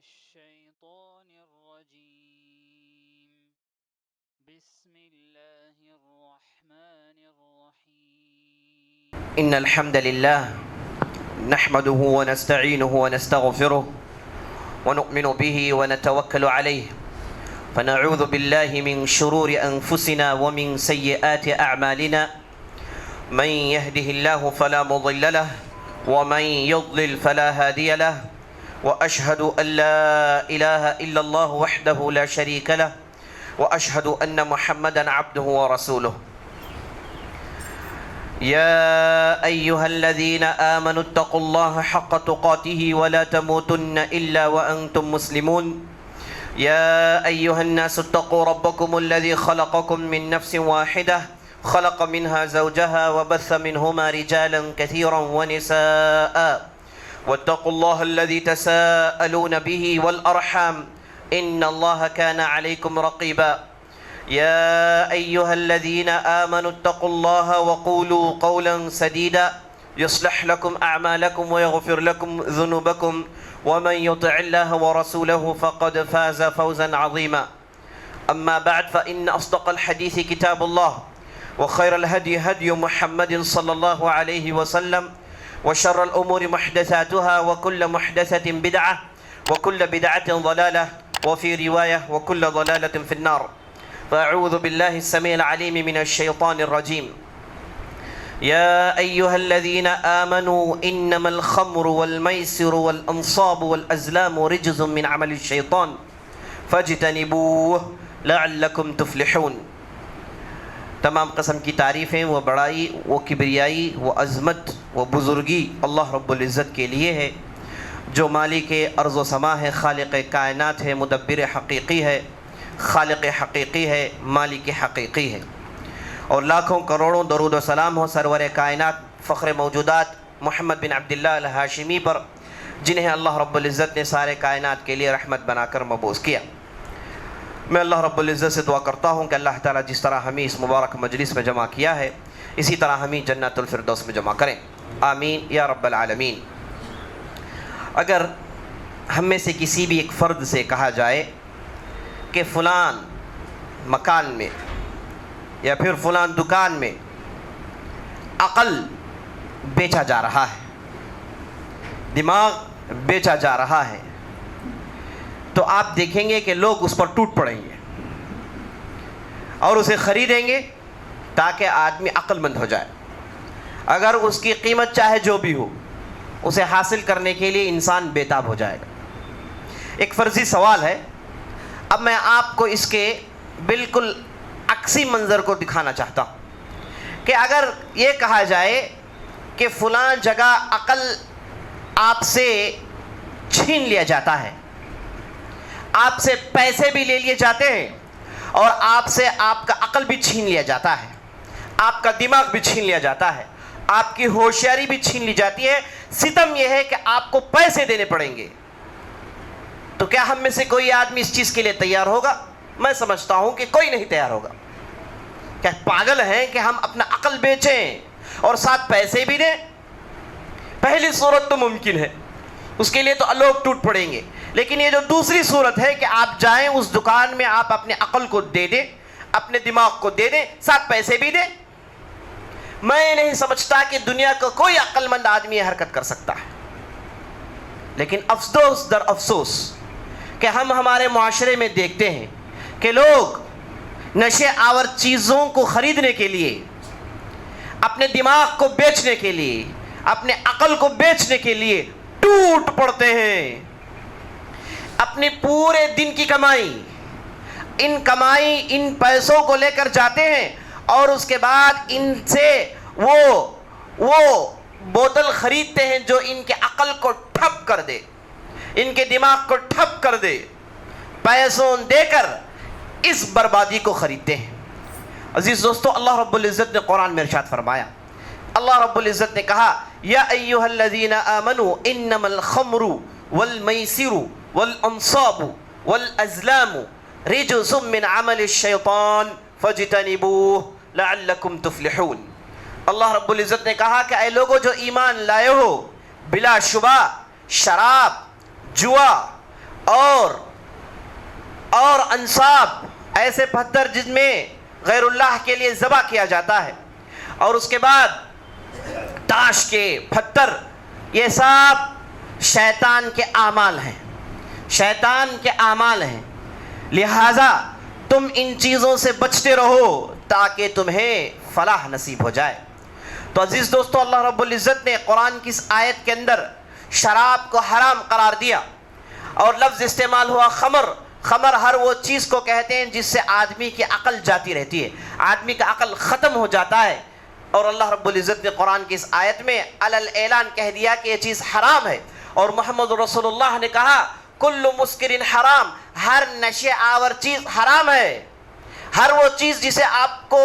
الشيطان الرجيم بسم الله الرحمن الرحيم إن الحمد لله نحمده ونستعينه ونستغفره ونؤمن به ونتوكل عليه فنعوذ بالله من شرور أنفسنا ومن سيئات أعمالنا من يهده الله فلا مضل له ومن يضلل فلا هادي له وأشهد أن لا إله إلا الله وحده لا شريك له وأشهد أن محمدا عبده ورسوله يا أيها الذين آمنوا اتقوا الله حق تقاته ولا تموتن إلا وأنتم مسلمون يا أيها الناس اتقوا ربكم الذي خلقكم من نفس واحدة خلق منها زوجها وبث منهما رجالا كثيرا ونساء واتقوا الله الذي تساءلون به والأرحام إن الله كان عليكم رقيبا يا أيها الذين آمنوا اتقوا الله وقولوا قولا سديدا يصلح لكم أعمالكم ويغفر لكم ذنوبكم ومن يطع الله ورسوله فقد فاز فوزا عظيما أما بعد فإن أصدق الحديث كتاب الله وخير الهدي هدي محمد صلى الله عليه وسلم وشر الأمور محدثاتها وكل محدثة بدعة وكل بدعة ضلالة وفي رواية وكل ضلالة في النار فأعوذ بالله السميع العليم من الشيطان الرجيم يا أيها الذين آمنوا إنما الخمر والميسر والأنصاب والأزلام رجز من عمل الشيطان فاجتنبوه لعلكم تفلحون. تمام قسم کی تعریفیں و بڑائی و کبریائی و عظمت و بزرگی اللہ رب العزت کے لیے ہے جو مالک ارض و سما ہے، خالق کائنات ہے، مدبر حقیقی ہے، خالق حقیقی ہے، مالک حقیقی ہے. اور لاکھوں کروڑوں درود و سلام ہو سرور کائنات فخر موجودات محمد بن عبداللہ الہاشمی پر، جنہیں اللہ رب العزت نے سارے کائنات کے لیے رحمت بنا کر مبعوث کیا. میں اللہ رب العزت سے دعا کرتا ہوں کہ اللہ تعالیٰ جس طرح ہمیں اس مبارک مجلس میں جمع کیا ہے اسی طرح ہمیں جنت الفردوس میں جمع کریں، آمین یا رب العالمین. اگر ہم میں سے کسی بھی ایک فرد سے کہا جائے کہ فلان مکان میں یا پھر فلان دکان میں عقل بیچا جا رہا ہے، دماغ بیچا جا رہا ہے، تو آپ دیکھیں گے کہ لوگ اس پر ٹوٹ پڑیں گے اور اسے خریدیں گے تاکہ آدمی عقل مند ہو جائے. اگر اس کی قیمت چاہے جو بھی ہو، اسے حاصل کرنے کے لیے انسان بےتاب ہو جائے گا. ایک فرضی سوال ہے، اب میں آپ کو اس کے بالکل عکسی منظر کو دکھانا چاہتا ہوں کہ اگر یہ کہا جائے کہ فلاں جگہ عقل آپ سے چھین لیا جاتا ہے، آپ سے پیسے بھی لے لیے جاتے ہیں اور آپ سے آپ کا عقل بھی چھین لیا جاتا ہے، آپ کا دماغ بھی چھین لیا جاتا ہے، آپ کی ہوشیاری بھی چھین لی جاتی ہے، ستم یہ ہے کہ آپ کو پیسے دینے پڑیں گے، تو کیا ہم میں سے کوئی آدمی اس چیز کے لیے تیار ہوگا؟ میں سمجھتا ہوں کہ کوئی نہیں تیار ہوگا. کیا پاگل ہیں کہ ہم اپنا عقل بیچیں اور ساتھ پیسے بھی دیں؟ پہلی صورت تو ممکن ہے، اس کے لیے تو لوگ ٹوٹ پڑیں گے. لیکن یہ جو دوسری صورت ہے کہ آپ جائیں اس دکان میں، آپ اپنے عقل کو دے دیں، اپنے دماغ کو دے دیں، ساتھ پیسے بھی دیں، میں نہیں سمجھتا کہ دنیا کا کوئی عقل مند آدمی یہ حرکت کر سکتا ہے. لیکن افسوس در افسوس کہ ہم ہمارے معاشرے میں دیکھتے ہیں کہ لوگ نشے آور چیزوں کو خریدنے کے لیے، اپنے دماغ کو بیچنے کے لیے، اپنے عقل کو بیچنے کے لیے ٹوٹ پڑتے ہیں. اپنی پورے دن کی کمائی ان پیسوں کو لے کر جاتے ہیں اور اس کے بعد ان سے وہ بوتل خریدتے ہیں جو ان کے عقل کو ٹھپ کر دے، ان کے دماغ کو ٹھپ کر دے. پیسوں دے کر اس بربادی کو خریدتے ہیں. عزیز دوستو، اللہ رب العزت نے قرآن میں ارشاد فرمایا، اللہ رب العزت نے کہا یا ایھا الذین آمنوا انما الخمر والمیسر والانصاب والازلام رجس من عمل الشیطان فاجتنبوہ لعلکم تفلحون. اللہ رب العزت نے کہا کہ اے لوگو جو ایمان لائے ہو، بلا شبہ شراب، جوا اور انصاب، ایسے پتھر جن میں غیر اللہ کے لیے ذبح کیا جاتا ہے، اور اس کے بعد تاش کے پتھر، یہ سب شیطان کے اعمال ہیں، شیطان کے اعمال ہیں. لہذا تم ان چیزوں سے بچتے رہو تاکہ تمہیں فلاح نصیب ہو جائے. تو عزیز دوستو، اللہ رب العزت نے قرآن کی اس آیت کے اندر شراب کو حرام قرار دیا، اور لفظ استعمال ہوا خمر. خمر ہر وہ چیز کو کہتے ہیں جس سے آدمی کی عقل جاتی رہتی ہے، آدمی کا عقل ختم ہو جاتا ہے. اور اللہ رب العزت نے قرآن کی اس آیت میں علی اعلان کہہ دیا کہ یہ چیز حرام ہے. اور محمد رسول اللہ نے کہا کل مسکر حرام، ہر نشے آور چیز حرام ہے. ہر وہ چیز جسے آپ کو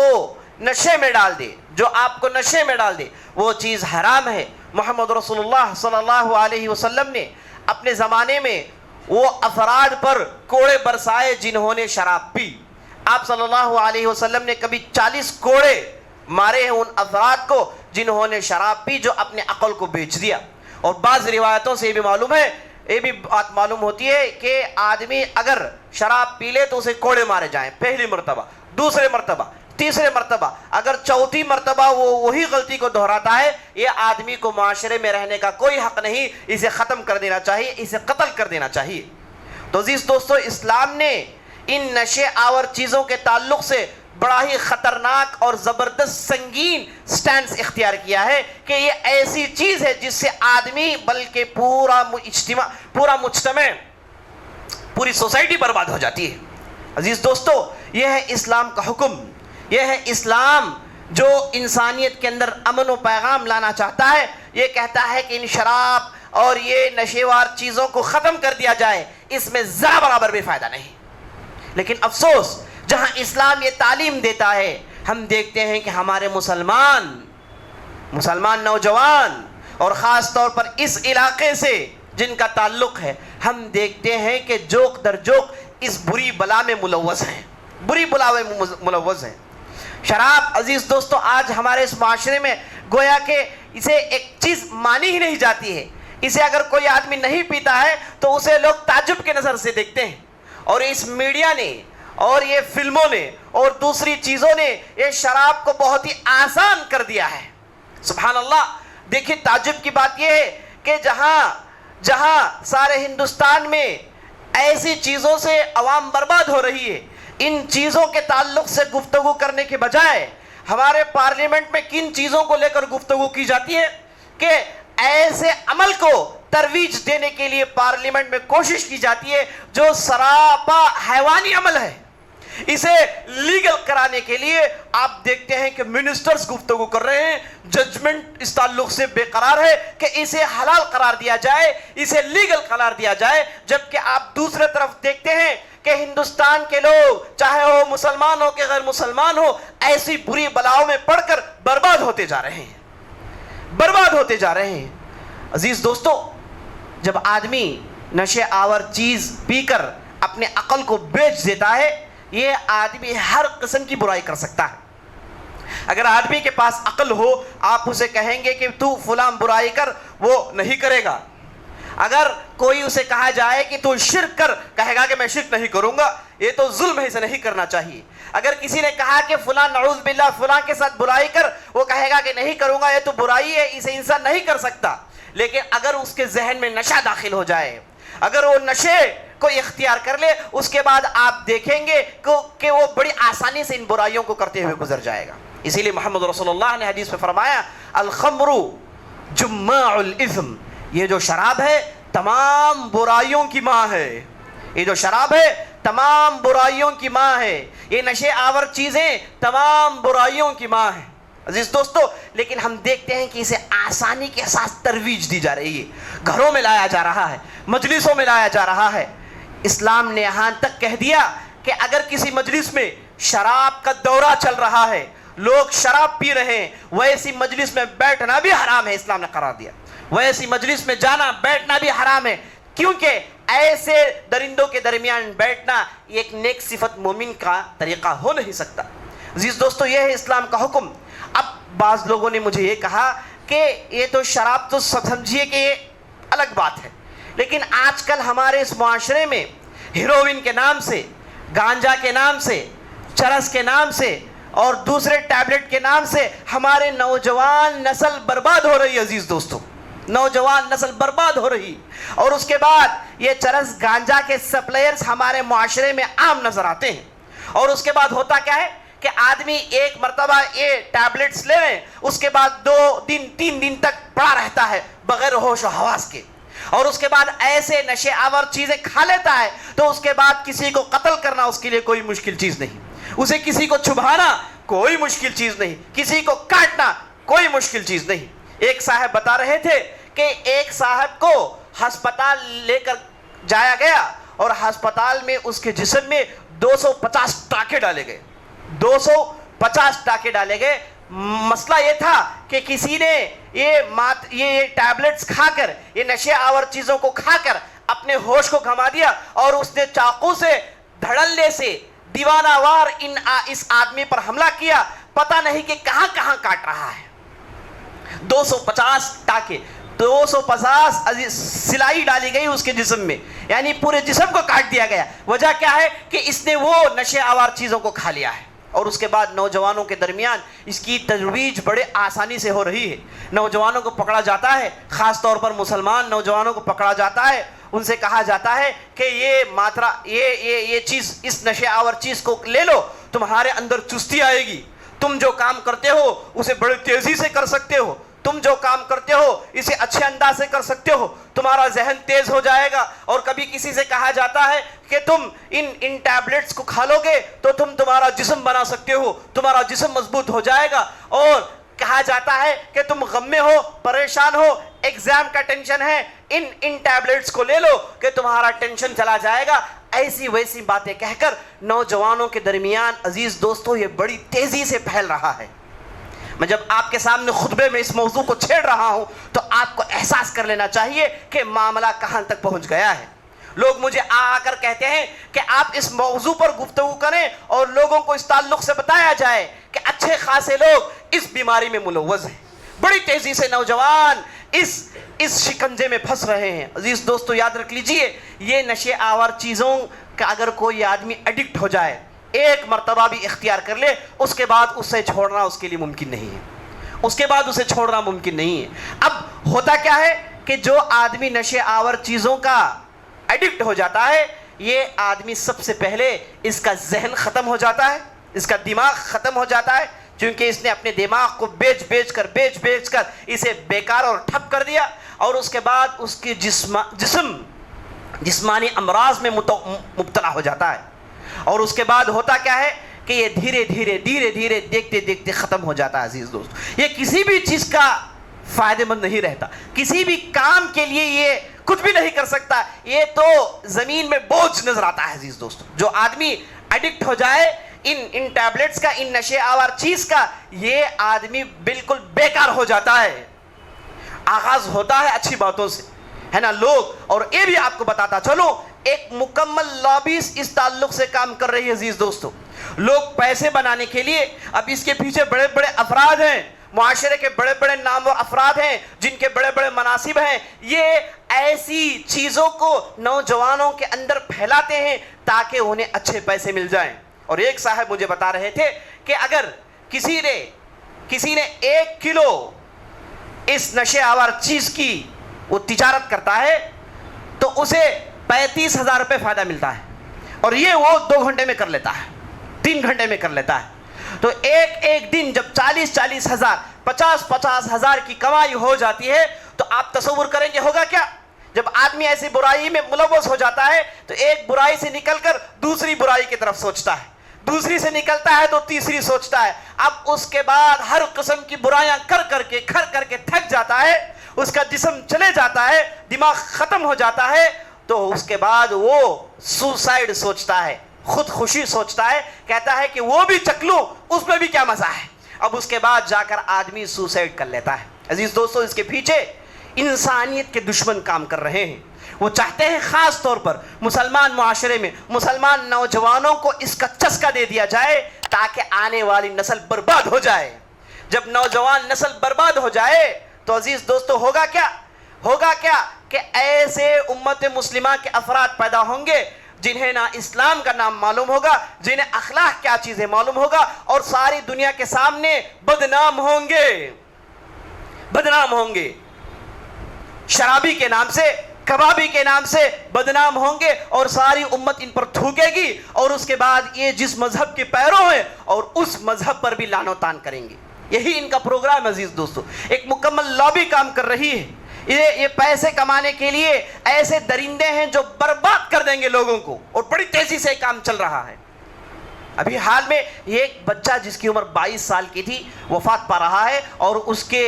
نشے میں ڈال دے، جو آپ کو نشے میں ڈال دے، وہ چیز حرام ہے. محمد رسول اللہ صلی اللہ علیہ وسلم نے اپنے زمانے میں وہ افراد پر کوڑے برسائے جنہوں نے شراب پی. آپ صلی اللہ علیہ وسلم نے کبھی 40 کوڑے مارے ہیں ان افراد کو جنہوں نے شراب پی، جو اپنے عقل کو بیچ دیا. اور بعض روایتوں سے یہ بھی معلوم ہے، یہ بھی بات معلوم ہوتی ہے کہ آدمی اگر شراب پی لے تو اسے کوڑے مارے جائیں، پہلی مرتبہ، دوسرے مرتبہ، تیسرے مرتبہ. اگر چوتھی مرتبہ وہ وہی غلطی کو دہراتا ہے، یہ آدمی کو معاشرے میں رہنے کا کوئی حق نہیں، اسے ختم کر دینا چاہیے، اسے قتل کر دینا چاہیے. تو عزیز دوستو، اسلام نے ان نشے آور چیزوں کے تعلق سے بڑا ہی خطرناک اور زبردست سنگین سٹینس اختیار کیا ہے کہ یہ ایسی چیز ہے جس سے آدمی بلکہ پورا مجتمع، پوری سوسائٹی برباد ہو جاتی ہے. عزیز دوستو، یہ ہے اسلام کا حکم، یہ ہے اسلام جو انسانیت کے اندر امن و پیغام لانا چاہتا ہے. یہ کہتا ہے کہ ان شراب اور یہ نشیوار چیزوں کو ختم کر دیا جائے، اس میں ذرا برابر بھی فائدہ نہیں. لیکن افسوس، جہاں اسلام یہ تعلیم دیتا ہے، ہم دیکھتے ہیں کہ ہمارے مسلمان نوجوان، اور خاص طور پر اس علاقے سے جن کا تعلق ہے، ہم دیکھتے ہیں کہ جوک در جوک اس بری بلا میں ملوث ہیں، بری بلا میں ملوث ہیں. شراب عزیز دوستو آج ہمارے اس معاشرے میں گویا کہ اسے ایک چیز مانی ہی نہیں جاتی ہے. اسے اگر کوئی آدمی نہیں پیتا ہے تو اسے لوگ تعجب کے نظر سے دیکھتے ہیں. اور اس میڈیا نے اور یہ فلموں نے اور دوسری چیزوں نے یہ شراب کو بہت ہی آسان کر دیا ہے. سبحان اللہ. دیکھیں تعجب کی بات یہ ہے کہ جہاں سارے ہندوستان میں ایسی چیزوں سے عوام برباد ہو رہی ہے، ان چیزوں کے تعلق سے گفتگو کرنے کے بجائے ہمارے پارلیمنٹ میں کن چیزوں کو لے کر گفتگو کی جاتی ہے کہ ایسے عمل کو ترویج دینے کے لیے پارلیمنٹ میں کوشش کی جاتی ہے جو سراپا حیوانی عمل ہے. اسے لیگل کرانے کے لیے آپ دیکھتے ہیں کہ منسٹرز گفتگو کر رہے ہیں، ججمنٹ اس تعلق سے بے قرار ہے کہ اسے حلال قرار دیا جائے، اسے لیگل قرار دیا جائے. جبکہ آپ دوسرے طرف دیکھتے ہیں کہ ہندوستان کے لوگ، چاہے وہ مسلمان ہو کہ غیر مسلمان ہو، ایسی بری بلاؤں میں پڑ کر برباد ہوتے جا رہے ہیں. عزیز دوستو، جب آدمی نشے آور چیز پی کر اپنے عقل کو بیچ دیتا ہے، یہ آدمی ہر قسم کی برائی کر سکتا ہے. اگر آدمی کے پاس عقل ہو، آپ اسے کہیں گے کہ تو فلاں برائی کر، وہ نہیں کرے گا. اگر کوئی اسے کہا جائے کہ تو شرک کر، کہے گا کہ میں شرک نہیں کروں گا، یہ تو ظلم ہے، اسے نہیں کرنا چاہیے. اگر کسی نے کہا کہ فلاں نعوذ باللہ فلاں کے ساتھ برائی کر، وہ کہے گا کہ نہیں کروں گا، یہ تو برائی ہے، اسے انسان نہیں کر سکتا. لیکن اگر اس کے ذہن میں نشہ داخل ہو جائے، اگر وہ نشے کو اختیار کر لے، اس کے بعد آپ دیکھیں گے کہ وہ بڑی آسانی سے ان برائیوں کو کرتے ہوئے گزر جائے گا. اسی لیے محمد رسول اللہ نے حدیث میں فرمایا الخمر جماع الاثم، یہ جو شراب ہے تمام برائیوں کی ماں ہے. یہ جو شراب ہے تمام برائیوں کی ماں ہے. یہ نشے آور چیزیں تمام برائیوں کی ماں ہیں. عزیز دوستو، لیکن ہم دیکھتے ہیں کہ اسے آسانی کے ساتھ ترویج دی جا رہی ہے، گھروں میں لایا جا رہا ہے، مجلسوں میں لایا جا رہا ہے. اسلام نے یہاں تک کہہ دیا کہ اگر کسی مجلس میں شراب کا دورہ چل رہا ہے، لوگ شراب پی رہے ہیں، ویسی مجلس میں بیٹھنا بھی حرام ہے. اسلام نے قرار دیا ویسی مجلس میں جانا بیٹھنا بھی حرام ہے، کیونکہ ایسے درندوں کے درمیان بیٹھنا ایک نیک صفت مومن کا طریقہ ہو نہیں سکتا. عزیز دوستو، یہ ہے اسلام کا حکم. اب بعض لوگوں نے مجھے یہ کہا کہ یہ تو شراب تو سب سمجھیے کہ یہ الگ بات ہے، لیکن آج کل ہمارے اس معاشرے میں ہیروئن کے نام سے، گانجا کے نام سے، چرس کے نام سے اور دوسرے ٹیبلٹ کے نام سے ہمارے نوجوان نسل برباد ہو رہی ہے عزیز دوستو، نوجوان نسل برباد ہو رہی. اور اس کے بعد یہ چرس گانجا کے سپلائرز ہمارے معاشرے میں عام نظر آتے ہیں. اور اس کے بعد ہوتا کیا ہے کہ آدمی ایک مرتبہ یہ ٹیبلٹس لے لیں، اس کے بعد 2 دن 3 دن تک پڑا رہتا ہے بغیر ہوش و حواس کے، اور اس کے بعد ایسے نشے آور چیزیں کھا لیتا ہے تو اس کے بعد کسی کو قتل کرنا اس کے لیے کوئی مشکل چیز نہیں، اسے کسی کو چھپانا کوئی مشکل چیز نہیں، کسی کو کاٹنا کوئی مشکل چیز نہیں. ایک صاحب بتا رہے تھے کہ ایک صاحب کو ہسپتال لے کر جایا گیا اور ہسپتال میں اس کے جسم میں 250 ٹانکے ڈالے گئے، 250 ٹانکے ڈالے گئے. مسئلہ یہ تھا کہ کسی نے یہ ٹیبلٹس کھا کر، یہ نشے آور چیزوں کو کھا کر اپنے ہوش کو گھما دیا اور اس نے چاقو سے دھڑلے سے دیوانہ وار اس آدمی پر حملہ کیا. پتہ نہیں کہ کہاں کہاں کاٹ رہا ہے. 250 ٹانکے، 250 سلائی ڈالی گئی اس کے جسم میں، یعنی پورے جسم کو کاٹ دیا گیا. وجہ کیا ہے کہ اس نے وہ نشے آور چیزوں کو کھا لیا ہے. اور اس کے بعد نوجوانوں کے درمیان اس کی ترویج بڑے آسانی سے ہو رہی ہے. نوجوانوں کو پکڑا جاتا ہے، خاص طور پر مسلمان نوجوانوں کو پکڑا جاتا ہے، ان سے کہا جاتا ہے کہ یہ چیز، اس نشے آور چیز کو لے لو، تمہارے اندر چستی آئے گی، تم جو کام کرتے ہو اسے بڑی تیزی سے کر سکتے ہو، تم جو کام کرتے ہو اسے اچھے انداز سے کر سکتے ہو، تمہارا ذہن تیز ہو جائے گا. اور کبھی کسی سے کہا جاتا ہے کہ تم ان ٹیبلٹس کو کھا لو گے تو تمہارا جسم بنا سکتے ہو، تمہارا جسم مضبوط ہو جائے گا. اور کہا جاتا ہے کہ تم غم میں ہو، پریشان ہو، ایگزام کا ٹینشن ہے، ان ٹیبلٹس کو لے لو کہ تمہارا ٹینشن چلا جائے گا. ایسی ویسی باتیں کہہ کر نوجوانوں کے درمیان عزیز دوستو یہ بڑی تیزی سے پھیل رہا ہے. میں جب آپ کے سامنے خطبے میں اس موضوع کو چھیڑ رہا ہوں تو آپ کو احساس کر لینا چاہیے کہ معاملہ کہاں تک پہنچ گیا ہے. لوگ مجھے آ کر کہتے ہیں کہ آپ اس موضوع پر گفتگو کریں اور لوگوں کو اس تعلق سے بتایا جائے کہ اچھے خاصے لوگ اس بیماری میں ملوث ہیں. بڑی تیزی سے نوجوان اس شکنجے میں پھنس رہے ہیں. عزیز دوستو یاد رکھ لیجئے، یہ نشے آور چیزوں کا اگر کوئی آدمی ایڈکٹ ہو جائے، ایک مرتبہ بھی اختیار کر لے، اس کے بعد اسے چھوڑنا اس کے لیے ممکن نہیں ہے، اس کے بعد اسے چھوڑنا ممکن نہیں ہے. اب ہوتا کیا ہے کہ جو آدمی نشے آور چیزوں کا ایڈکٹ ہو جاتا ہے، یہ آدمی سب سے پہلے اس کا ذہن ختم ہو جاتا ہے، اس کا دماغ ختم ہو جاتا ہے، چونکہ اس نے اپنے دماغ کو بیچ بیچ کر اسے بیکار اور ٹھپ کر دیا. اور اس کے بعد اس کی جسم جسمانی امراض میں مبتلا ہو جاتا ہے. اور اس کے بعد ہوتا کیا ہے کہ یہ دھیرے دھیرے دیکھتے ختم ہو جاتا ہے. عزیز دوست، یہ کسی بھی چیز کا فائدہ مند نہیں رہتا، کسی بھی کام کے لیے یہ کچھ بھی نہیں کر سکتا، یہ تو زمین میں بوجھ نظر آتا ہے. عزیز دوست، جو آدمی ایڈکٹ ہو جائے ان ٹیبلٹس کا، ان نشے آور چیز کا، یہ آدمی بالکل بیکار ہو جاتا ہے. آغاز ہوتا ہے اچھی باتوں سے، ہے نا لوگ. اور یہ بھی آپ کو بتاتا چلو، ایک مکمل لابیز اس تعلق سے کام کر رہی ہے. عزیز دوستو، لوگ پیسے بنانے کے لیے، اب اس کے پیچھے بڑے بڑے افراد ہیں، معاشرے کے بڑے بڑے نامور افراد ہیں جن کے بڑے بڑے مناصب ہیں، یہ ایسی چیزوں کو نوجوانوں کے اندر پھیلاتے ہیں تاکہ انہیں اچھے پیسے مل جائیں. اور ایک صاحب مجھے بتا رہے تھے کہ اگر کسی نے 1 کلو اس نشے آور چیز کی وہ تجارت کرتا ہے تو اسے 35,000 روپے فائدہ ملتا ہے، اور یہ وہ 2 گھنٹے میں کر لیتا ہے، 3 گھنٹے میں کر لیتا ہے. تو ایک دن جب 40,000 50,000 کی کمائی ہو جاتی ہے تو آپ تصور کریں گے ہوگا کیا. جب آدمی ایسی برائی میں ملوث ہو جاتا ہے تو ایک برائی سے نکل کر دوسری برائی کی طرف سوچتا ہے، دوسری سے نکلتا ہے تو تیسری سوچتا ہے. اب اس کے بعد ہر قسم کی برائیاں کر کر کے تھک جاتا ہے، اس کا جسم چلے جاتا ہے، دماغ ختم ہو جاتا ہے. تو اس کے بعد وہ سوسائڈ سوچتا ہے، خودکشی سوچتا ہے، کہتا ہے کہ وہ بھی چک لوں، اس میں بھی کیا مزہ ہے. اب اس کے بعد جا کر آدمی سوسائڈ کر لیتا ہے. عزیز دوستو، اس کے پیچھے انسانیت کے دشمن کام کر رہے ہیں. وہ چاہتے ہیں خاص طور پر مسلمان معاشرے میں مسلمان نوجوانوں کو اس کا چسکا دے دیا جائے تاکہ آنے والی نسل برباد ہو جائے. جب نوجوان نسل برباد ہو جائے تو عزیز دوستو ہوگا کیا کہ کہ ایسے امت مسلمہ کے افراد پیدا ہوں گے جنہیں نہ اسلام کا نام معلوم ہوگا، جنہیں اخلاق کیا چیزیں معلوم ہوگا، اور ساری دنیا کے سامنے بدنام ہوں گے، بدنام ہوں گے، شرابی کے نام سے، کبابی کے نام سے بدنام ہوں گے، اور ساری امت ان پر تھوکے گی، اور اس کے بعد یہ جس مذہب کے پیرو ہیں اور اس مذہب پر بھی لعن و طعن کریں گے۔ یہی ان کا پروگرام عزیز دوستو، ایک مکمل لابی کام کر رہی ہے۔ یہ پیسے کمانے کے لیے ایسے درندے ہیں جو برباد کر دیں گے لوگوں کو، اور بڑی تیزی سے کام چل رہا ہے۔ ابھی حال میں یہ ایک بچہ جس کی عمر 22 سال کی تھی وفات پا رہا ہے، اور اس کے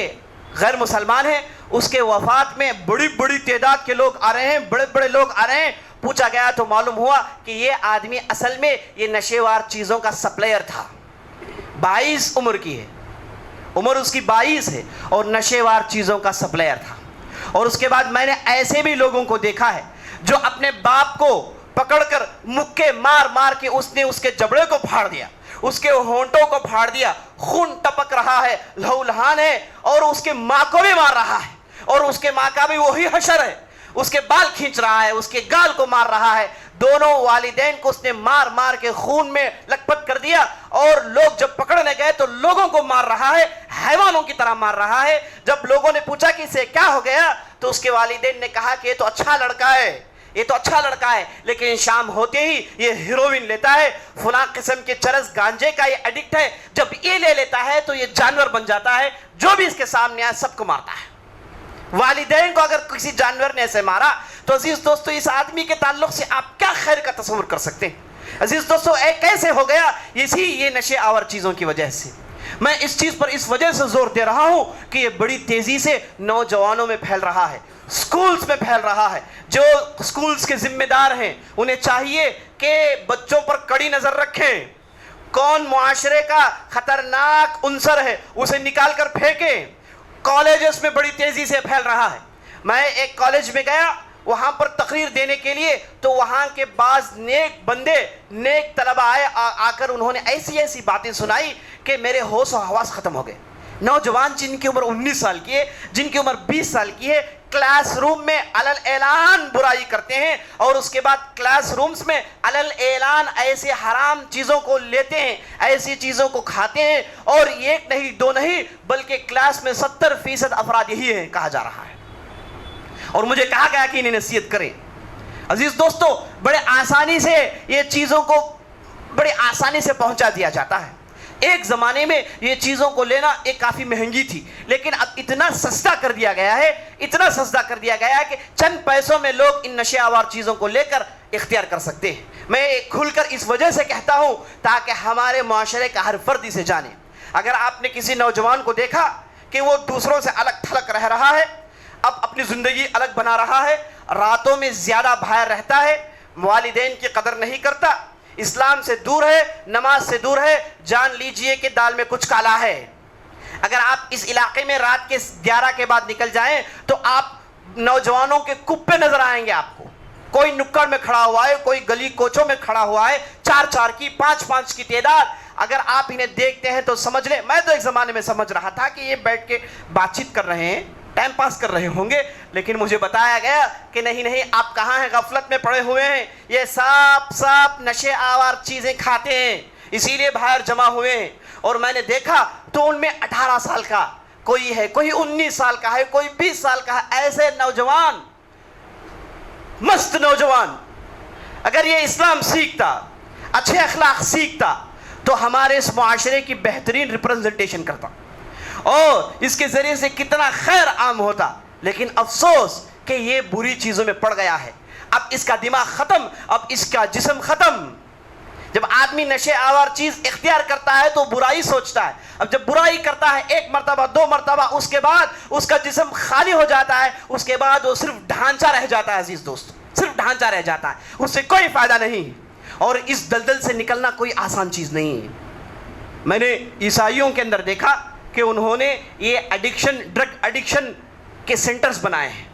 غیر مسلمان ہیں، اس کے وفات میں بڑی بڑی تعداد کے لوگ آ رہے ہیں، بڑے بڑے لوگ آ رہے ہیں۔ پوچھا گیا تو معلوم ہوا کہ یہ آدمی اصل میں یہ نشیوار چیزوں کا سپلائر تھا۔ 22 عمر کی ہے، عمر اس کی 22 ہے، اور نشیوار چیزوں کا سپلائر تھا۔ اور اس کے بعد میں نے ایسے بھی لوگوں کو دیکھا ہے جو اپنے باپ کو پکڑ کر مکے مار مار کے اس نے اس کے جبڑے کو پھاڑ دیا، اس کے ہونٹوں کو پھاڑ دیا، خون ٹپک رہا ہے، لہو لہان ہے، اور اس کے ماں کو بھی مار رہا ہے، اور اس کے ماں کا بھی وہی حشر ہے، اس کے بال کھینچ رہا ہے، اس کے گال کو مار رہا ہے۔ دونوں والدین کو اس نے مار مار کے خون میں لت پت کر دیا، اور لوگ جب پکڑنے گئے تو لوگوں کو مار رہا ہے، حیوانوں کی طرح مار رہا ہے۔ جب لوگوں نے پوچھا کہ اسے کیا ہو گیا تو اس کے والدین نے کہا کہ یہ تو اچھا لڑکا ہے، یہ تو اچھا لڑکا ہے، لیکن شام ہوتے ہی یہ ہیروئن لیتا ہے، فلاں قسم کے چرس گانجے کا یہ ایڈکٹ ہے، جب یہ لے لیتا ہے تو یہ جانور بن جاتا ہے، جو بھی اس کے سامنے آئے سب کو مارتا ہے۔ والدین کو اگر کسی جانور نے ایسے مارا تو عزیز دوستو اس آدمی کے تعلق سے آپ کیا خیر کا تصور کر سکتے ہیں؟ عزیز دوستو کیسے ہو گیا؟ یہ نشے آور چیزوں کی وجہ سے۔ میں اس چیز پر اس وجہ سے زور دے رہا ہوں کہ یہ بڑی تیزی سے نوجوانوں میں پھیل رہا ہے، سکولز میں پھیل رہا ہے۔ جو سکولز کے ذمہ دار ہیں انہیں چاہیے کہ بچوں پر کڑی نظر رکھیں، کون معاشرے کا خطرناک عنصر ہے اسے نکال کر پھینکیں۔ کالجز میں بڑی تیزی سے پھیل رہا ہے۔ میں ایک کالج میں گیا وہاں پر تقریر دینے کے لیے، تو وہاں کے بعض نیک بندے، نیک طلبہ آئے، آ کر انہوں نے ایسی ایسی باتیں سنائی کہ میرے ہوش و حواس ختم ہو گئے۔ نوجوان جن کی عمر 19 سال کی ہے، جن کی عمر 20 سال کی ہے، کلاس روم میں علل اعلان برائی کرتے ہیں، اور اس کے بعد کلاس رومز میں علل اعلان ایسے حرام چیزوں کو لیتے ہیں، ایسی چیزوں کو کھاتے ہیں، اور ایک نہیں دو نہیں بلکہ کلاس میں 70% افراد یہی ہیں کہا جا رہا ہے۔ اور مجھے کہا گیا کہ انہیں نصیحت کریں۔ عزیز دوستو بڑے آسانی سے یہ چیزوں کو بڑے آسانی سے پہنچا دیا جاتا ہے۔ ایک زمانے میں یہ چیزوں کو لینا ایک کافی مہنگی تھی، لیکن اب اتنا سستا کر دیا گیا ہے، اتنا سستا کر دیا گیا ہے کہ چند پیسوں میں لوگ ان نشے آور چیزوں کو لے کر اختیار کر سکتے ہیں۔ میں کھل کر اس وجہ سے کہتا ہوں تاکہ ہمارے معاشرے کا ہر فرد اسے جانے۔ اگر آپ نے کسی نوجوان کو دیکھا کہ وہ دوسروں سے الگ تھلگ رہ رہا ہے، اب اپنی زندگی الگ بنا رہا ہے، راتوں میں زیادہ باہر رہتا ہے، والدین کی قدر نہیں کرتا، اسلام سے دور ہے، نماز سے دور ہے، جان لیجئے کہ دال میں کچھ کالا ہے۔ اگر آپ اس علاقے میں رات کے 11 کے بعد نکل جائیں تو آپ نوجوانوں کے کپے نظر آئیں گے آپ کو۔ کوئی نکڑ میں کھڑا ہوا ہے، کوئی گلی کوچوں میں کھڑا ہوا ہے، 4 کی 5 کی تعداد۔ اگر آپ انہیں دیکھتے ہیں تو سمجھ لیں، میں تو ایک زمانے میں سمجھ رہا تھا کہ یہ بیٹھ کے بات چیت کر رہے ہیں، ٹائم پاس کر رہے ہوں گے، لیکن مجھے بتایا گیا کہ نہیں، آپ کہاں ہیں، غفلت میں پڑے ہوئے ہیں، یہ سب نشے آور چیزیں کھاتے ہیں، اسی لیے باہر جمع ہوئے ہیں۔ اور میں نے دیکھا تو ان میں 18 سال کا کوئی ہے، کوئی 19 سال کا ہے، کوئی 20 سال کا ہے، ایسے نوجوان، مست نوجوان۔ اگر یہ اسلام سیکھتا، اچھے اخلاق سیکھتا تو ہمارے اس معاشرے کی بہترین ریپرزنٹیشن کرتا، اور اس کے ذریعے سے کتنا خیر عام ہوتا، لیکن افسوس کہ یہ بری چیزوں میں پڑ گیا ہے۔ اب اس کا دماغ ختم، اب اس کا جسم ختم۔ جب آدمی نشے آور چیز اختیار کرتا ہے تو برائی سوچتا ہے، اب جب برائی کرتا ہے 1 مرتبہ 2 مرتبہ، اس کے بعد اس کا جسم خالی ہو جاتا ہے، اس کے بعد وہ صرف ڈھانچہ رہ جاتا ہے۔ عزیز دوست صرف ڈھانچہ رہ جاتا ہے، اس سے کوئی فائدہ نہیں، اور اس دلدل سے نکلنا کوئی آسان چیز نہیں ہے۔ میں نے عیسائیوں کے اندر دیکھا کہ انہوں نے یہ ڈرگ ایڈکشن کے سینٹرز بنائے ہیں،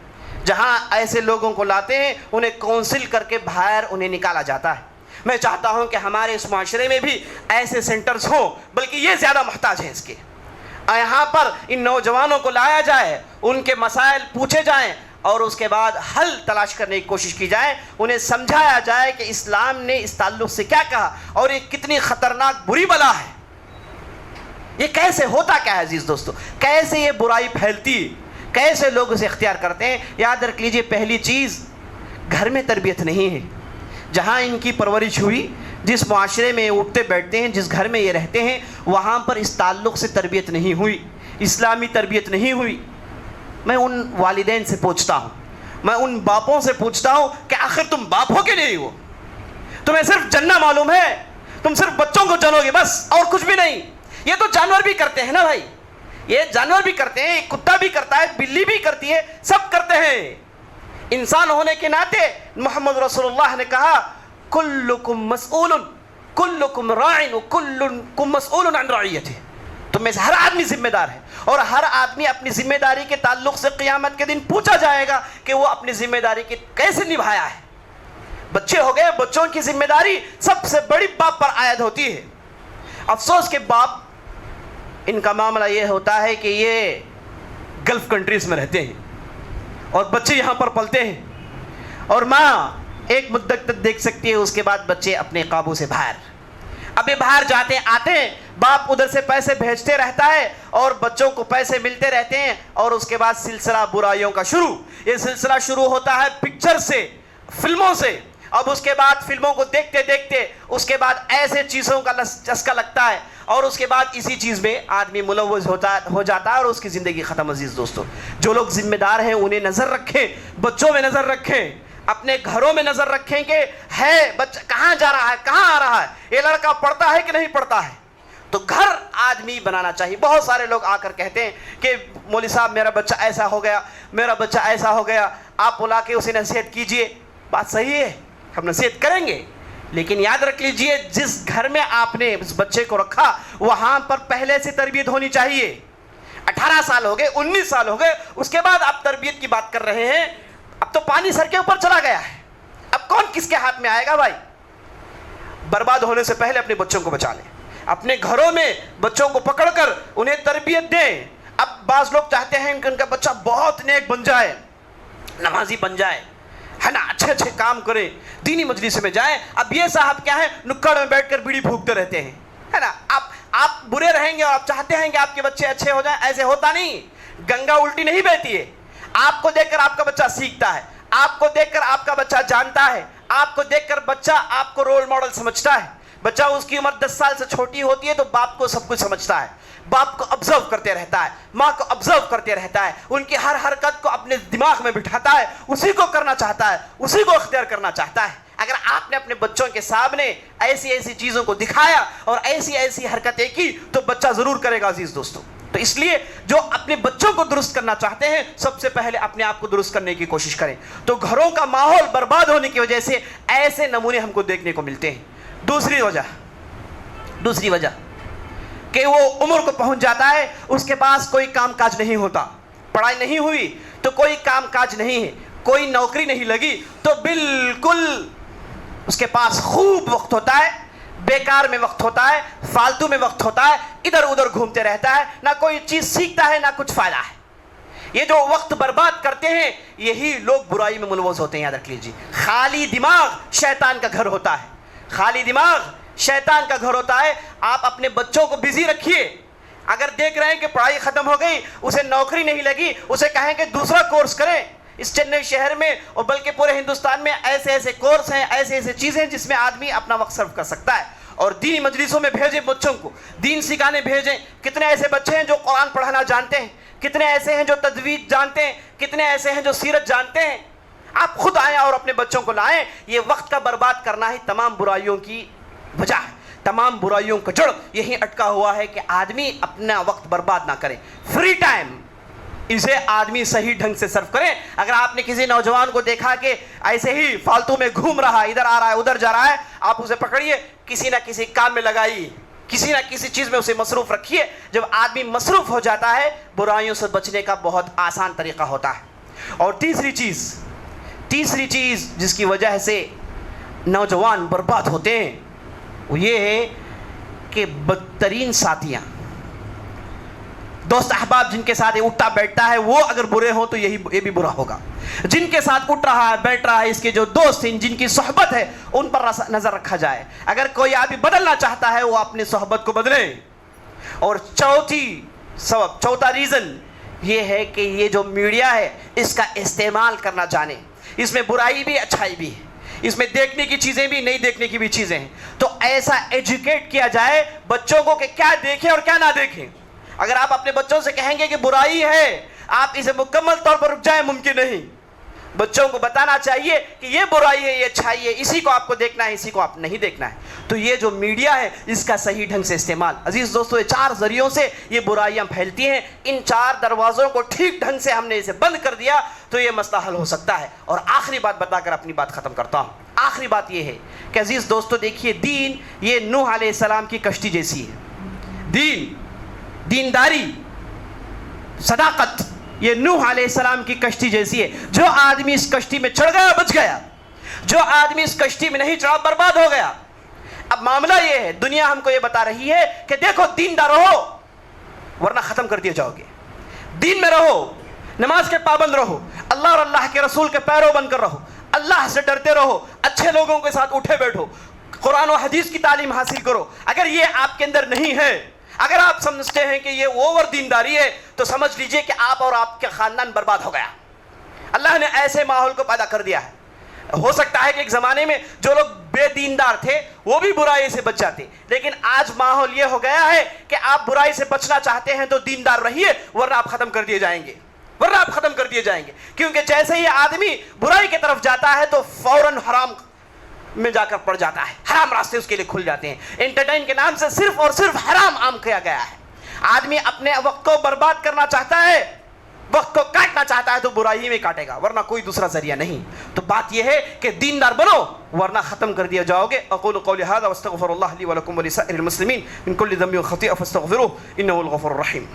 جہاں ایسے لوگوں کو لاتے ہیں، انہیں کونسل کر کے باہر انہیں نکالا جاتا ہے۔ میں چاہتا ہوں کہ ہمارے اس معاشرے میں بھی ایسے سینٹرز ہوں، بلکہ یہ زیادہ محتاج ہیں اس کے۔ یہاں پر ان نوجوانوں کو لایا جائے، ان کے مسائل پوچھے جائیں، اور اس کے بعد حل تلاش کرنے کی کوشش کی جائے، انہیں سمجھایا جائے کہ اسلام نے اس تعلق سے کیا کہا اور یہ کتنی خطرناک بری بلا ہے، یہ کیسے ہوتا کیا ہے عزیز دوستو، کیسے یہ برائی پھیلتی ہے، کیسے لوگ اسے اختیار کرتے ہیں۔ یاد رکھ لیجئے پہلی چیز گھر میں تربیت نہیں ہے، جہاں ان کی پرورش ہوئی، جس معاشرے میں اٹھتے بیٹھتے ہیں، جس گھر میں یہ رہتے ہیں، وہاں پر اس تعلق سے تربیت نہیں ہوئی، اسلامی تربیت نہیں ہوئی۔ میں ان والدین سے پوچھتا ہوں، میں ان باپوں سے پوچھتا ہوں کہ آخر تم باپ ہو کہ نہیں ہو؟ تمہیں صرف جننا معلوم ہے، تم صرف بچوں کو جنو گے بس اور کچھ بھی نہیں۔ یہ تو جانور بھی کرتے ہیں نا بھائی، یہ جانور بھی کرتے ہیں، کتا بھی کرتا ہے، بلی بھی کرتی ہے، سب کرتے ہیں۔ انسان ہونے کے ناطے محمد رسول اللہ نے کہا کلکم مسئول کلکم راعن کلکم مسئول عن رعیتہ، تم میں سے ہر آدمی ذمہ دار ہے اور ہر آدمی اپنی ذمہ داری کے تعلق سے قیامت کے دن پوچھا جائے گا کہ وہ اپنی ذمہ داری کی کیسے نبھایا ہے۔ بچے ہو گئے، بچوں کی ذمہ داری سب سے بڑی باپ پر عائد ہوتی ہے۔ افسوس کہ باپ ان کا معاملہ یہ ہوتا ہے کہ یہ گلف کنٹریز میں رہتے ہیں اور بچے یہاں پر پلتے ہیں، اور ماں ایک مدت تک دیکھ سکتی ہے، اس کے بعد بچے اپنے قابو سے باہر، ابھی باہر جاتے آتے ہیں، باپ ادھر سے پیسے بھیجتے رہتا ہے اور بچوں کو پیسے ملتے رہتے ہیں، اور اس کے بعد سلسلہ برائیوں کا شروع۔ یہ سلسلہ شروع ہوتا ہے پکچر سے، فلموں سے، اب اس کے بعد فلموں کو دیکھتے دیکھتے اس کے بعد ایسے چیزوں کا چسکا لگتا ہے، اور اس کے بعد اسی چیز میں آدمی ملوث ہو جاتا ہے اور اس کی زندگی ختم۔ عزیز دوستو، جو لوگ ذمہ دار ہیں انہیں نظر رکھیں، بچوں میں نظر رکھیں، اپنے گھروں میں نظر رکھیں کہ ہے بچہ کہاں جا رہا ہے، کہاں آ رہا ہے، یہ لڑکا پڑھتا ہے کہ نہیں پڑھتا ہے۔ تو گھر آدمی بنانا چاہیے۔ بہت سارے لوگ آ کر کہتے ہیں کہ مولوی صاحب میرا بچہ ایسا ہو گیا، میرا بچہ ایسا ہو گیا، آپ بلا کے اسے نصیحت کیجئے۔ بات صحیح ہے، ہم نصیحت کریں گے، لیکن یاد رکھ لیجئے جس گھر میں آپ نے اس بچے کو رکھا وہاں پر پہلے سے تربیت ہونی چاہیے۔ 18 سال ہو گئے، 19 سال ہو گئے، اس کے بعد آپ تربیت کی بات کر رہے ہیں، اب تو پانی سر کے اوپر چلا گیا ہے، اب کون کس کے ہاتھ میں آئے گا بھائی؟ برباد ہونے سے پہلے اپنے بچوں کو بچا لیں، اپنے گھروں میں بچوں کو پکڑ کر انہیں تربیت دیں۔ اب بعض لوگ چاہتے ہیں کہ ان کا بچہ بہت نیک بن جائے، نمازی بن جائے، ہے نا، اچھے اچھے کام کرے، دینی مجلس میں جائیں۔ اب یہ صاحب کیا ہے، نکڑ میں بیٹھ کر بیڑی پھونکتے رہتے ہیں، ہے نا۔ آپ برے رہیں گے اور آپ چاہتے ہیں کہ آپ کے بچے اچھے ہو جائیں، ایسے ہوتا نہیں۔ گنگا الٹی نہیں بہتی ہے، آپ کو دیکھ کر آپ کا بچہ سیکھتا ہے، آپ کو دیکھ کر آپ کا بچہ جانتا ہے، آپ کو دیکھ کر بچہ آپ کو رول ماڈل سمجھتا ہے۔ بچہ اس کی عمر 10 سال سے چھوٹی ہوتی ہے تو باپ کو سب کچھ سمجھتا ہے، باپ کو آبزرو کرتے رہتا ہے، ماں کو آبزرو کرتے رہتا ہے، ان کی ہر حرکت کو اپنے دماغ میں بٹھاتا ہے، اسی کو کرنا چاہتا ہے، اسی کو اختیار کرنا چاہتا ہے۔ اگر آپ نے اپنے بچوں کے سامنے ایسی ایسی چیزوں کو دکھایا اور ایسی ایسی حرکتیں کی تو بچہ ضرور کرے گا عزیز دوستو۔ تو اس لیے جو اپنے بچوں کو درست کرنا چاہتے ہیں سب سے پہلے اپنے آپ کو درست کرنے کی کوشش کریں۔ تو گھروں کا ماحول برباد ہونے کی وجہ سے ایسے نمونے ہم کو دیکھنے کو ملتے ہیں۔ دوسری وجہ کہ وہ عمر کو پہنچ جاتا ہے، اس کے پاس کوئی کام کاج نہیں ہوتا، پڑھائی نہیں ہوئی تو کوئی کام کاج نہیں ہے، کوئی نوکری نہیں لگی تو بالکل اس کے پاس خوب وقت ہوتا ہے، بیکار میں وقت ہوتا ہے، فالتو میں وقت ہوتا ہے، ادھر ادھر گھومتے رہتا ہے، نہ کوئی چیز سیکھتا ہے نہ کچھ فائدہ ہے۔ یہ جو وقت برباد کرتے ہیں یہی لوگ برائی میں ملوث ہوتے ہیں۔ یاد رکھ لیجیے، خالی دماغ شیطان کا گھر ہوتا ہے، خالی دماغ شیطان کا گھر ہوتا ہے۔ آپ اپنے بچوں کو بزی رکھیے، اگر دیکھ رہے ہیں کہ پڑھائی ختم ہو گئی، اسے نوکری نہیں لگی، اسے کہیں کہ دوسرا کورس کریں۔ اس چنئی شہر میں اور بلکہ پورے ہندوستان میں ایسے ایسے کورس ہیں، ایسے ایسے چیزیں جس میں آدمی اپنا وقت صرف کر سکتا ہے۔ اور دینی مجلسوں میں بھیجیں بچوں کو، دین سکھانے بھیجیں۔ کتنے ایسے بچے ہیں جو قرآن پڑھانا جانتے ہیں، کتنے ایسے ہیں جو تجوید جانتے ہیں، کتنے ایسے ہیں جو سیرت جانتے ہیں۔ آپ خود آئیں اور اپنے بچوں کو لائیں۔ یہ وقت کا برباد کرنا ہی تمام برائیوں کی وجہ ہے، تمام برائیوں کا جڑ یہی اٹکا ہوا ہے کہ آدمی اپنا وقت برباد نہ کرے۔ فری ٹائم اسے آدمی صحیح ڈھنگ سے صرف کرے۔ اگر آپ نے کسی نوجوان کو دیکھا کہ ایسے ہی فالتو میں گھوم رہا ہے، ادھر آ رہا ہے ادھر جا رہا ہے، آپ اسے پکڑیے، کسی نہ کسی کام میں لگائیے، کسی نہ کسی چیز میں اسے مصروف رکھیے۔ جب آدمی مصروف ہو جاتا ہے برائیوں سے بچنے کا بہت آسان طریقہ ہوتا ہے۔ اور تیسری چیز جس کی وجہ سے نوجوان برباد ہوتے ہیں وہ یہ ہے کہ بدترین ساتھیاں، دوست احباب جن کے ساتھ یہ اٹھتا بیٹھتا ہے وہ اگر برے ہوں تو یہ بھی برا ہوگا. جن کے ساتھ اٹھ رہا ہے بیٹھ رہا ہے اس کے جو دوست ہیں جن کی صحبت ہے ان پر نظر رکھا جائے. اگر کوئی آدمی بدلنا چاہتا ہے وہ اپنی صحبت کو بدلے. اور چوتھا ریزن یہ ہے کہ یہ جو میڈیا ہے اس کا استعمال کرنا جانے. اس میں برائی بھی اچھائی بھی ہے, اس میں دیکھنے کی چیزیں بھی نہیں دیکھنے کی بھی چیزیں ہیں. تو ایسا ایجوکیٹ کیا جائے بچوں کو کہ کیا دیکھیں اور کیا نہ دیکھیں. اگر آپ اپنے بچوں سے کہیں گے کہ برائی ہے آپ اسے مکمل طور پر رک جائیں, ممکن نہیں. بچوں کو بتانا چاہیے کہ یہ برائی ہے یہ اچھائی ہے, اسی کو آپ کو دیکھنا ہے اسی کو آپ نہیں دیکھنا ہے. تو یہ جو میڈیا ہے اس کا صحیح ڈھنگ سے استعمال. عزیز دوستو یہ 4 ذریعوں سے یہ برائیاں پھیلتی ہیں. ان 4 دروازوں کو ٹھیک ڈھنگ سے ہم نے اسے بند کر دیا تو یہ مسئلہ حل ہو سکتا ہے. اور آخری بات بتا کر اپنی بات ختم کرتا ہوں. آخری بات یہ ہے کہ عزیز دوستو دیکھیے دین یہ نوح علیہ السلام کی کشتی جیسی ہے. دینداری صداقت یہ نوح علیہ السلام کی کشتی جیسی ہے. جو آدمی اس کشتی میں چڑھ گیا بچ گیا, جو آدمی اس کشتی میں نہیں چڑھا برباد ہو گیا. اب معاملہ یہ ہے دنیا ہم کو یہ بتا رہی ہے کہ دیکھو دیندار رہو ورنہ ختم کر دیے جاؤ گے. دین میں رہو, نماز کے پابند رہو, اللہ اور اللہ کے رسول کے پیرو بن کر رہو, اللہ سے ڈرتے رہو, اچھے لوگوں کے ساتھ اٹھے بیٹھو, قرآن و حدیث کی تعلیم حاصل کرو. اگر یہ آپ کے اندر نہیں ہے, اگر آپ سمجھتے ہیں کہ یہ اوور دینداری ہے تو سمجھ لیجئے کہ آپ اور آپ کے خاندان برباد ہو گیا. اللہ نے ایسے ماحول کو پیدا کر دیا ہے. ہو سکتا ہے کہ ایک زمانے میں جو لوگ بے دیندار تھے وہ بھی برائی سے بچ جاتے, لیکن آج ماحول یہ ہو گیا ہے کہ آپ برائی سے بچنا چاہتے ہیں تو دیندار رہیے ورنہ آپ ختم کر دیے جائیں گے. کیونکہ جیسے ہی آدمی برائی کی طرف جاتا ہے تو فوراً حرام میں جا کر پڑ جاتا ہے, حرام راستے اس کے لیے کھل جاتے ہیں. انٹرٹین کے نام سے صرف اور صرف حرام عام کیا گیا ہے. آدمی اپنے وقت کو برباد کرنا چاہتا ہے, وقت کو کاٹنا چاہتا ہے تو برائی میں کاٹے گا ورنہ کوئی دوسرا ذریعہ نہیں. تو بات یہ ہے کہ دیندار بنو ورنہ ختم کر دیا جاؤ گے. اقول قولی هذا واستغفر الله لي ولكم ولسائر المسلمين من كل ذنب وخطيئة فاستغفروه انه الغفور الرحيم.